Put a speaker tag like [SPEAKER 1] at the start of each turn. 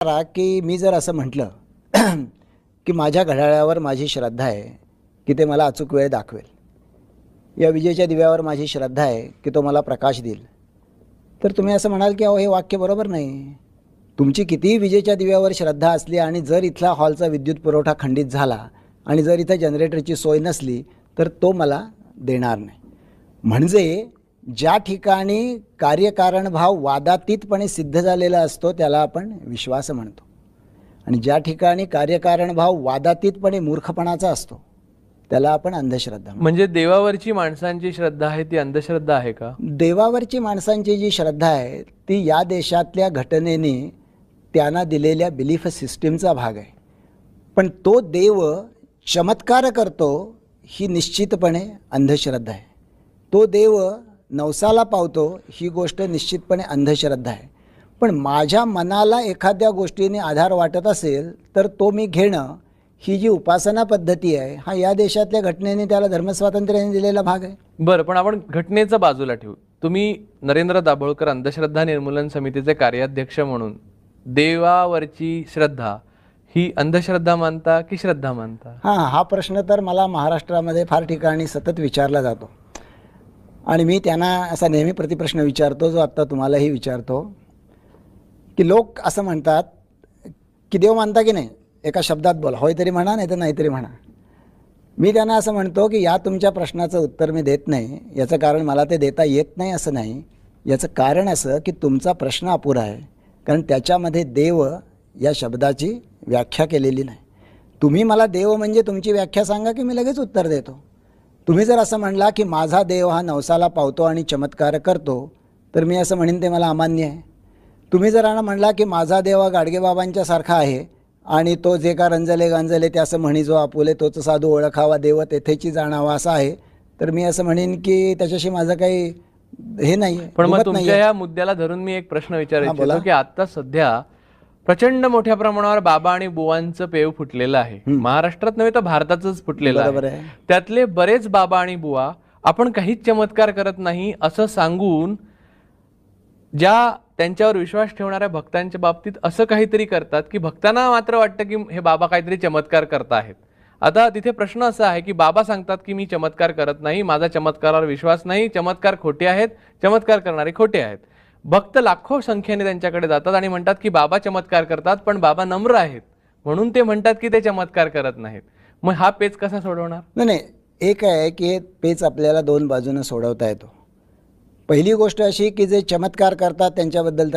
[SPEAKER 1] करा की मी जर असं म्हटलं की माझ्या घड्याळावर माझी श्रद्धा आहे की ते मला अचूक वेळ दाखवेल, या विजेच्या दिव्यावर माझी श्रद्धा आहे की तो मला प्रकाश देईल, तर तुम्ही असं म्हणाल की अहो हे वाक्य बरोबर नाही. तुमची कितीही विजेच्या दिव्यावर श्रद्धा असली आणि जर इथला हॉलचा विद्युत पुरवठा खंडित झाला आणि जर इथं जनरेटरची सोय नसली तर तो मला देणार नाही. म्हणजे ज्या ठिकाणी कार्यकारण भाव वादातीतपणे सिद्ध झालेला असतो त्याला आपण विश्वास म्हणतो, आणि ज्या ठिकाणी कार्यकारण भाव वादातीतपणे मूर्खपणाचा असतो त्याला आपण अंधश्रद्धा म्हणतो.
[SPEAKER 2] म्हणजे देवावरची माणसांची श्रद्धा आहे ती अंधश्रद्धा आहे का?
[SPEAKER 1] देवावरची माणसांची जी श्रद्धा आहे ती या देशातल्या घटनेने त्यांना दिलेल्या बिलीफ सिस्टीमचा भाग आहे. पण तो देव चमत्कार करतो ही निश्चितपणे अंधश्रद्धा आहे. तो देव नवसाला पावतो ही गोष्ट निश्चितपणे अंधश्रद्धा आहे. पण माझ्या मनाला एखाद्या गोष्टीने आधार वाटत असेल तर तो मी घेणं ही जी उपासना पद्धती आहे हा या देशातल्या घटनेने त्याला धर्मस्वातंत्र्याने दिलेला भाग आहे.
[SPEAKER 2] बरं, पण आपण घटनेचं बाजूला ठेवू. तुम्ही नरेंद्र दाभोळकर अंधश्रद्धा निर्मूलन समितीचे कार्याध्यक्ष म्हणून देवावरची श्रद्धा ही अंधश्रद्धा मानता की श्रद्धा मानता?
[SPEAKER 1] हा प्रश्न तर मला महाराष्ट्रामध्ये फार ठिकाणी सतत विचारला जातो आणि मी त्यांना असा नेहमी प्रतिप्रश्न विचारतो जो आत्ता तुम्हालाही विचारतो की लोक असं म्हणतात की देव मानता की नाही, एका शब्दात बोला, होय तरी म्हणा नाही तर नाही तरी म्हणा. मी त्यांना असं म्हणतो की या तुमच्या प्रश्नाचं उत्तर मी देत नाही. याचं कारण मला ते देता येत नाही असं नाही, याचं कारण असं की तुमचा प्रश्न अपुरा आहे, कारण त्याच्यामध्ये देव या शब्दाची व्याख्या केलेली नाही. तुम्ही मला देव म्हणजे तुमची व्याख्या सांगा की मी लगेच उत्तर देतो. तुम्ही जर असं म्हणला की माझा देव हा नवसाला पावतो आणि चमत्कार करतो तर मी असं म्हणेन ते मला अमान्य आहे. तुम्ही जर म्हणला की माझा देव हा गाडगेबाबांच्या सारखा आहे आणि तो जे का रंजले गांजले ते असं म्हणी जो आपुले तोच साधू ओळखावा देव तेथेची जाणावा असा आहे, तर मी असं म्हणेन की त्याच्याशी माझं काही हे नाही.
[SPEAKER 2] पण मग तुमच्या या मुद्द्याला धरून मी एक प्रश्न विचारू इच्छितो की आता सध्या प्रचंड मोठ्या प्रमाणावर बाबा आणि बुवांचं पेव फुटलेलं आहे. महाराष्ट्रात नव्हे तर भारतातच फुटलेलं आहे. त्यातले बरेच बाबा आणि बुवा आपण काहीच चमत्कार करत नाही असं सांगून ज्या त्यांच्यावर विश्वास ठेवणाऱ्या भक्तांच्या बाबतीत असं काहीतरी करतात की भक्तांना मात्र वाटतं की हे बाबा काहीतरी चमत्कार करत आहेत. आता तिथे प्रश्न असा आहे की बाबा सांगतात की मी चमत्कार करत नाही, माझा चमत्कारावर विश्वास नाही, चमत्कार खोटे आहेत, चमत्कार करणारे खोटे आहेत. भक्त लाखो संख्येने त्यांच्याकडे जातात आणि म्हणतात की बाबा चमत्कार करतात, पण बाबा नम्र आहेत म्हणून ते म्हणतात की ते चमत्कार करत नाहीत. मग हा पेच कसा सोडवणार?
[SPEAKER 1] नाही, एक आहे की हे पेच आपल्याला दोन बाजूने सोडवता येतो. पहिली गोष्ट अशी की जे चमत्कार करतात त्यांच्याबद्दल तर